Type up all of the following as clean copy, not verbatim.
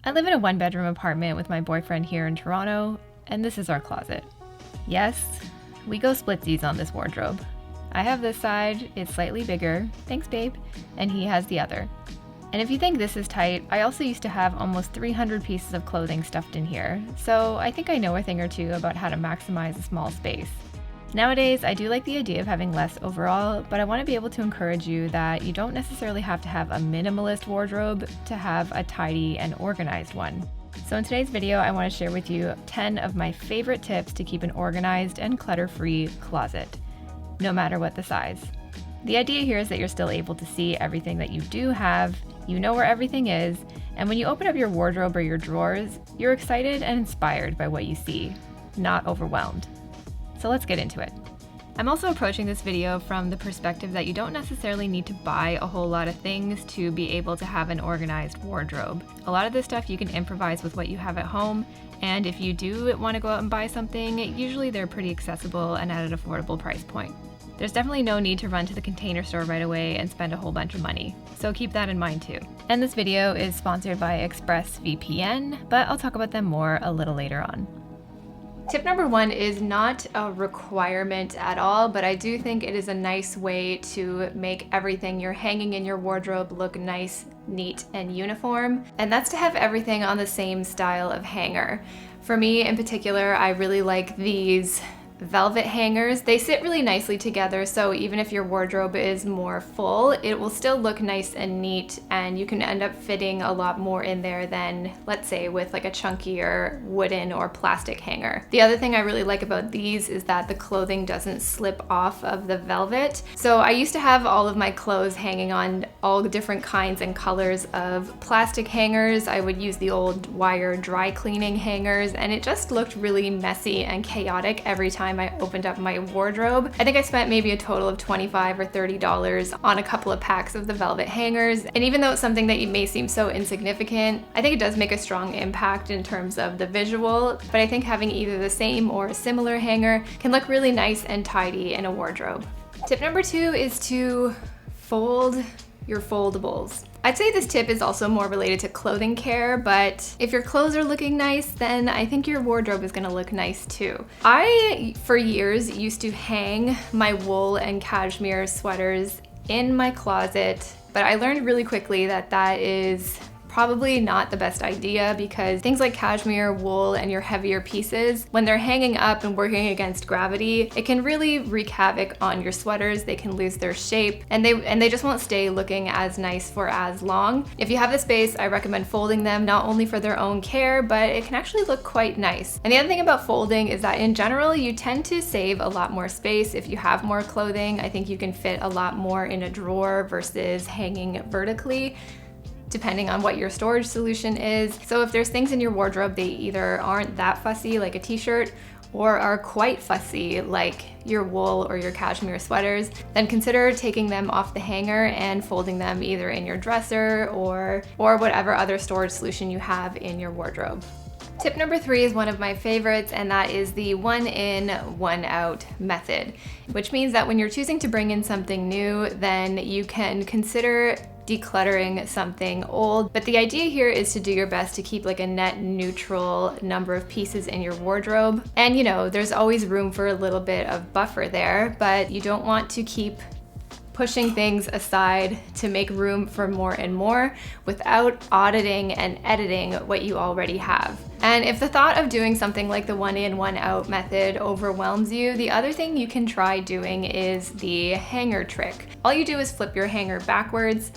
I live in a one-bedroom apartment with my boyfriend here in Toronto, and this is our closet. Yes, we go splitsies on this wardrobe. I have this side, it's slightly bigger, thanks babe, and he has the other. And if you think this is tight, I also used to have almost 300 pieces of clothing stuffed in here, so I think I know a thing or two about how to maximize a small space. Nowadays, I do like the idea of having less overall, but I want to be able to encourage you that you don't necessarily have to have a minimalist wardrobe to have a tidy and organized one. So in today's video, I want to share with you 10 of my favorite tips to keep an organized and clutter-free closet, no matter what the size. The idea here is that you're still able to see everything that you do have, you know where everything is, and when you open up your wardrobe or your drawers, you're excited and inspired by what you see, not overwhelmed. So let's get into it. I'm also approaching this video from the perspective that you don't necessarily need to buy a whole lot of things to be able to have an organized wardrobe. A lot of this stuff you can improvise with what you have at home, and if you do want to go out and buy something, usually they're pretty accessible and at an affordable price point. There's definitely no need to run to the Container Store right away and spend a whole bunch of money, so keep that in mind too. And this video is sponsored by ExpressVPN, but I'll talk about them more a little later on. Tip number 1 is not a requirement at all, but I do think it is a nice way to make everything you're hanging in your wardrobe look nice, neat, and uniform. And that's to have everything on the same style of hanger. For me in particular, I really like these velvet hangers. They sit really nicely together, so even if your wardrobe is more full, it will still look nice and neat, and you can end up fitting a lot more in there than, let's say, with like a chunkier wooden or plastic hanger. The other thing I really like about these is that the clothing doesn't slip off of the velvet. So I used to have all of my clothes hanging on all different kinds and colors of plastic hangers. I would use the old wire dry cleaning hangers, and it just looked really messy and chaotic every time I opened up my wardrobe. I think I spent maybe a total of $25 or $30 on a couple of packs of the velvet hangers. And even though it's something that may seem so insignificant, I think it does make a strong impact in terms of the visual. But I think having either the same or a similar hanger can look really nice and tidy in a wardrobe. Tip number 2 is to fold your foldables. I'd say this tip is also more related to clothing care, but if your clothes are looking nice, then I think your wardrobe is gonna look nice too. I, for years, used to hang my wool and cashmere sweaters in my closet, but I learned really quickly that that is probably not the best idea, because things like cashmere, wool, and your heavier pieces, when they're hanging up and working against gravity, it can really wreak havoc on your sweaters. They can lose their shape, and they just won't stay looking as nice for as long. If you have the space, I recommend folding them, not only for their own care, but it can actually look quite nice. And the other thing about folding is that in general, you tend to save a lot more space if you have more clothing. I think you can fit a lot more in a drawer versus hanging vertically, depending on what your storage solution is. So if there's things in your wardrobe, they either aren't that fussy, like a t-shirt, or are quite fussy, like your wool or your cashmere sweaters, then consider taking them off the hanger and folding them either in your dresser or whatever other storage solution you have in your wardrobe. Tip number 3 is one of my favorites, and that is the one in, one out method, which means that when you're choosing to bring in something new, then you can consider decluttering something old. But the idea here is to do your best to keep like a net neutral number of pieces in your wardrobe. And you know, there's always room for a little bit of buffer there, but you don't want to keep pushing things aside to make room for more and more without auditing and editing what you already have. And if the thought of doing something like the one in, one out method overwhelms you, the other thing you can try doing is the hanger trick. All you do is flip your hanger backwards,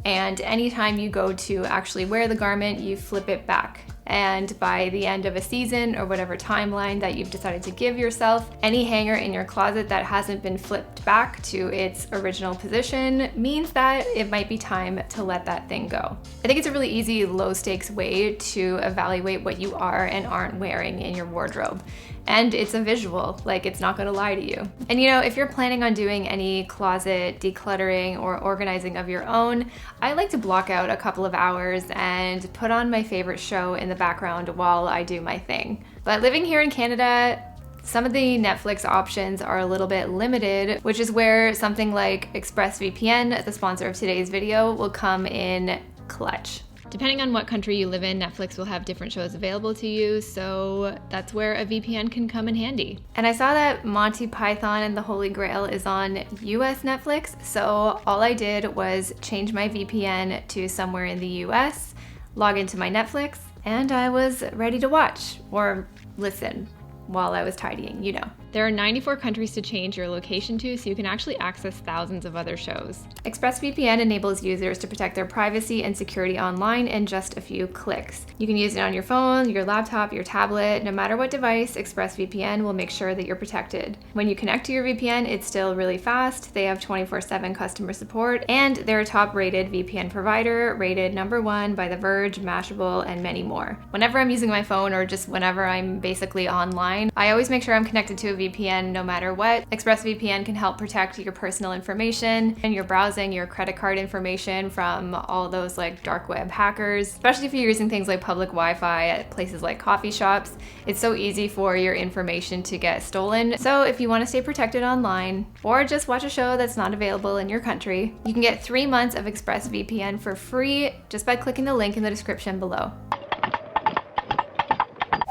and anytime you go to actually wear the garment, you flip it back. And by the end of a season or whatever timeline that you've decided to give yourself, any hanger in your closet that hasn't been flipped back to its original position means that it might be time to let that thing go. I think it's a really easy, low stakes way to evaluate what you are and aren't wearing in your wardrobe. And it's a visual, like it's not gonna lie to you. And you know, if you're planning on doing any closet decluttering or organizing of your own, I like to block out a couple of hours and put on my favorite show in the background while I do my thing. But living here in Canada, some of the Netflix options are a little bit limited, which is where something like ExpressVPN, the sponsor of today's video, will come in clutch. Depending on what country you live in, Netflix will have different shows available to you, so that's where a VPN can come in handy. And I saw that Monty Python and the Holy Grail is on US Netflix, so all I did was change my VPN to somewhere in the US, log into my Netflix, and I was ready to watch or listen while I was tidying, you know. There are 94 countries to change your location to, so you can actually access thousands of other shows. ExpressVPN enables users to protect their privacy and security online in just a few clicks. You can use it on your phone, your laptop, your tablet. No matter what device, ExpressVPN will make sure that you're protected. When you connect to your VPN, it's still really fast. They have 24/7 customer support, and they're a top-rated VPN provider, rated #1 by The Verge, Mashable, and many more. Whenever I'm using my phone or just whenever I'm basically online, I always make sure I'm connected to a VPN no matter what. ExpressVPN can help protect your personal information and your browsing, your credit card information from all those like dark web hackers, especially if you're using things like public Wi-Fi at places like coffee shops. It's so easy for your information to get stolen. So if you want to stay protected online or just watch a show that's not available in your country, you can get 3 months of ExpressVPN for free just by clicking the link in the description below.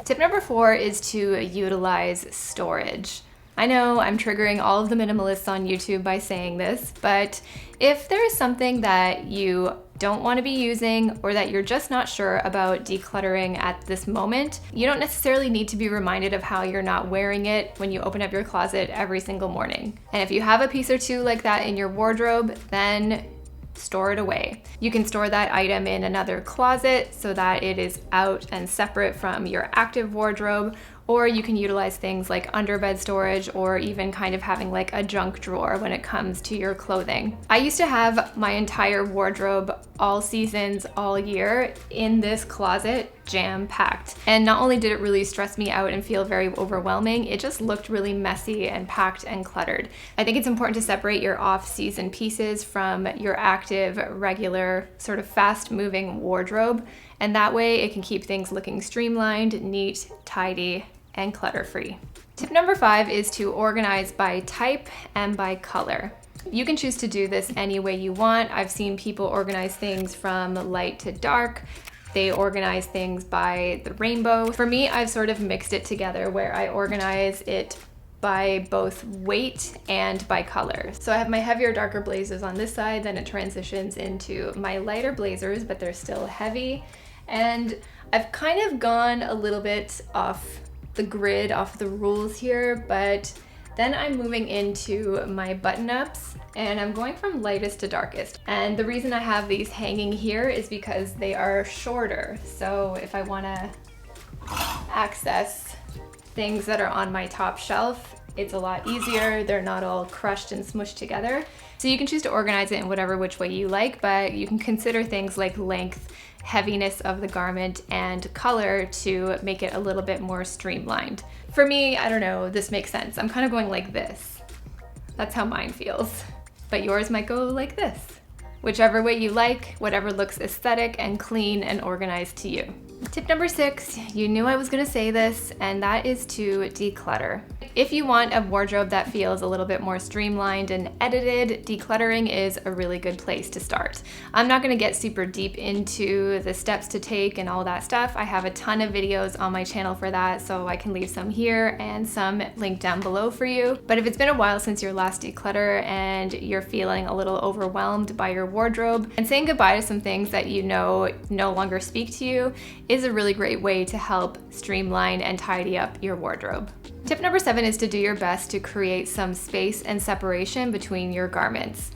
Tip number 4 is to utilize storage. I know I'm triggering all of the minimalists on YouTube by saying this, but if there is something that you don't want to be using or that you're just not sure about decluttering at this moment, you don't necessarily need to be reminded of how you're not wearing it when you open up your closet every single morning. And if you have a piece or two like that in your wardrobe, then store it away. You can store that item in another closet so that it is out and separate from your active wardrobe, or you can utilize things like underbed storage or even kind of having like a junk drawer when it comes to your clothing. I used to have my entire wardrobe all seasons, all year in this closet jam-packed. And not only did it really stress me out and feel very overwhelming, it just looked really messy and packed and cluttered. I think it's important to separate your off-season pieces from your active, regular, sort of fast-moving wardrobe. And that way it can keep things looking streamlined, neat, tidy, and clutter-free. Tip number 5 is to organize by type and by color. You can choose to do this any way you want. I've seen people organize things from light to dark. They organize things by the rainbow. For me, I've sort of mixed it together where I organize it by both weight and by color. So I have my heavier, darker blazers on this side, then it transitions into my lighter blazers, but they're still heavy. And I've kind of gone a little bit off the grid, off the rules here, but then I'm moving into my button-ups and I'm going from lightest to darkest. And the reason I have these hanging here is because they are shorter. So if I wanna access things that are on my top shelf, it's a lot easier. They're not all crushed and smushed together. So you can choose to organize it in whatever which way you like, but you can consider things like length, heaviness of the garment, and color to make it a little bit more streamlined. For me, I don't know, this makes sense. I'm kind of going like this. That's how mine feels. But yours might go like this. Whichever way you like, whatever looks aesthetic and clean and organized to you. Tip number 6, you knew I was gonna say this, and that is to declutter. If you want a wardrobe that feels a little bit more streamlined and edited, decluttering is a really good place to start. I'm not gonna get super deep into the steps to take and all that stuff. I have a ton of videos on my channel for that, so I can leave some here and some linked down below for you. But if it's been a while since your last declutter and you're feeling a little overwhelmed by your wardrobe, and saying goodbye to some things that you know no longer speak to you is a really great way to help streamline and tidy up your wardrobe. Tip number 7 is to do your best to create some space and separation between your garments.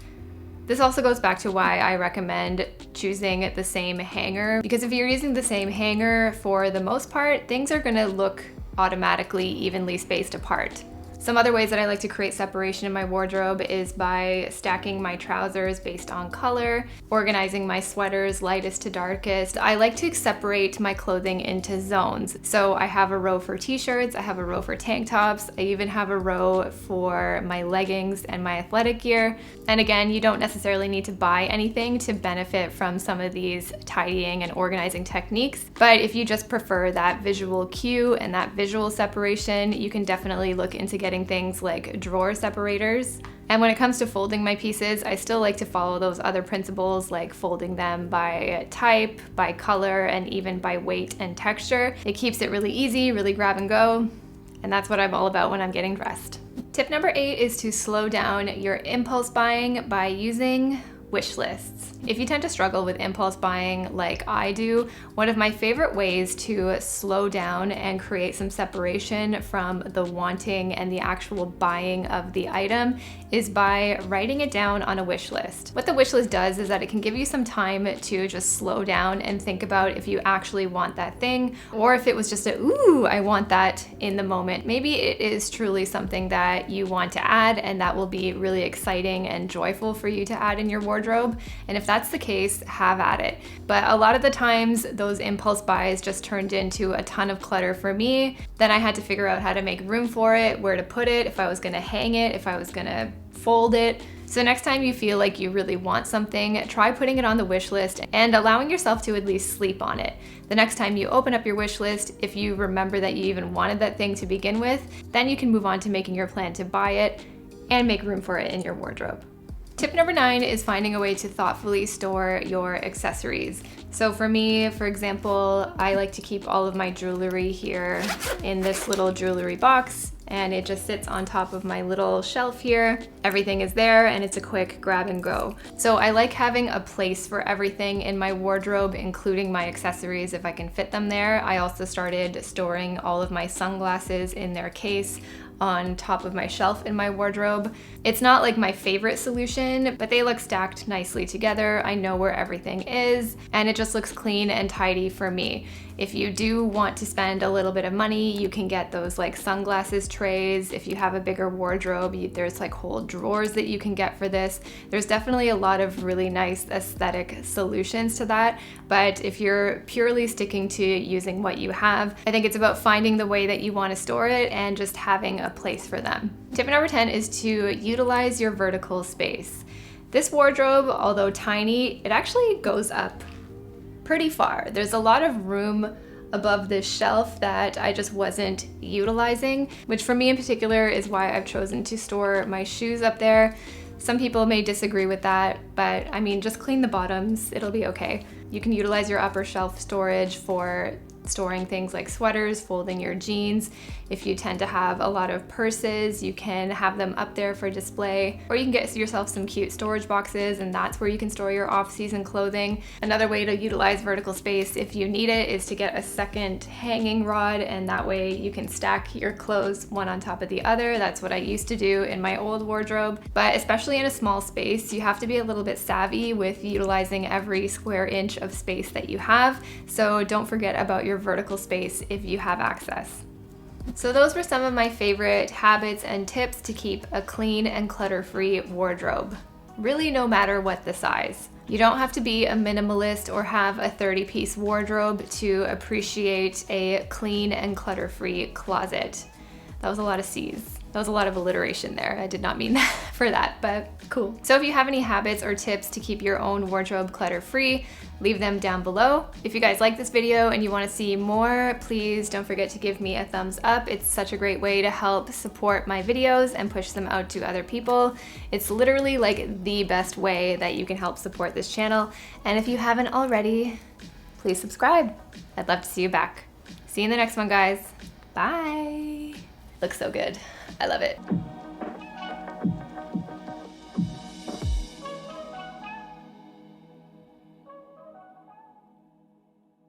This also goes back to why I recommend choosing the same hanger, because if you're using the same hanger for the most part, things are gonna look automatically evenly spaced apart. Some other ways that I like to create separation in my wardrobe is by stacking my trousers based on color, organizing my sweaters lightest to darkest. I like to separate my clothing into zones. So I have a row for t-shirts, I have a row for tank tops, I even have a row for my leggings and my athletic gear. And again, you don't necessarily need to buy anything to benefit from some of these tidying and organizing techniques. But if you just prefer that visual cue and that visual separation, you can definitely look into getting getting things like drawer separators. And when it comes to folding my pieces, I still like to follow those other principles, like folding them by type, by color, and even by weight and texture. It keeps it really easy, really grab and go, and that's what I'm all about when I'm getting dressed. Tip number 8 is to slow down your impulse buying by using wish lists. If you tend to struggle with impulse buying like I do, one of my favorite ways to slow down and create some separation from the wanting and the actual buying of the item is by writing it down on a wish list. What the wish list does is that it can give you some time to just slow down and think about if you actually want that thing, or if it was just a, ooh, I want that in the moment. Maybe it is truly something that you want to add and that will be really exciting and joyful for you to add in your wardrobe. And if that's the case, have at it. But a lot of the times those impulse buys just turned into a ton of clutter for me. Then I had to figure out how to make room for it, where to put it, if I was gonna hang it, if I was gonna fold it. So next time you feel like you really want something, try putting it on the wish list and allowing yourself to at least sleep on it. The next time you open up your wish list, if you remember that you even wanted that thing to begin with, then you can move on to making your plan to buy it and make room for it in your wardrobe. Tip number 9 is finding a way to thoughtfully store your accessories. So for me, for example, I like to keep all of my jewelry here in this little jewelry box, and it just sits on top of my little shelf here. Everything is there and it's a quick grab and go. So I like having a place for everything in my wardrobe, including my accessories if I can fit them there. I also started storing all of my sunglasses in their case on top of my shelf in my wardrobe. It's not like my favorite solution, but they look stacked nicely together. I know where everything is, and it just looks clean and tidy for me. If you do want to spend a little bit of money, you can get those like sunglasses trays. If you have a bigger wardrobe, there's like whole drawers that you can get for this. There's definitely a lot of really nice aesthetic solutions to that. But if you're purely sticking to using what you have, I think it's about finding the way that you want to store it and just having a place for them. Tip number 10 is to utilize your vertical space. This wardrobe, although tiny, it actually goes up pretty far. There's a lot of room above this shelf that I just wasn't utilizing, which for me in particular is why I've chosen to store my shoes up there. Some people may disagree with that, but I mean, just clean the bottoms, it'll be okay. You can utilize your upper shelf storage for storing things like sweaters, folding your jeans. If you tend to have a lot of purses, you can have them up there for display, or you can get yourself some cute storage boxes, and that's where you can store your off-season clothing. Another way to utilize vertical space if you need it is to get a second hanging rod, and that way you can stack your clothes one on top of the other. That's what I used to do in my old wardrobe. But especially in a small space, you have to be a little bit savvy with utilizing every square inch of space that you have. So don't forget about your vertical space if you have access. So those were some of my favorite habits and tips to keep a clean and clutter-free wardrobe. Really, no matter what the size. You don't have to be a minimalist or have a 30-piece wardrobe to appreciate a clean and clutter-free closet. That was a lot of C's. That was a lot of alliteration there. I did not mean that for that, but cool. So if you have any habits or tips to keep your own wardrobe clutter-free, leave them down below. If you guys like this video and you want to see more, please don't forget to give me a thumbs up. It's such a great way to help support my videos and push them out to other people. It's literally like the best way that you can help support this channel. And if you haven't already, please subscribe. I'd love to see you back. See you in the next one, guys. Bye. Looks so good. I love it.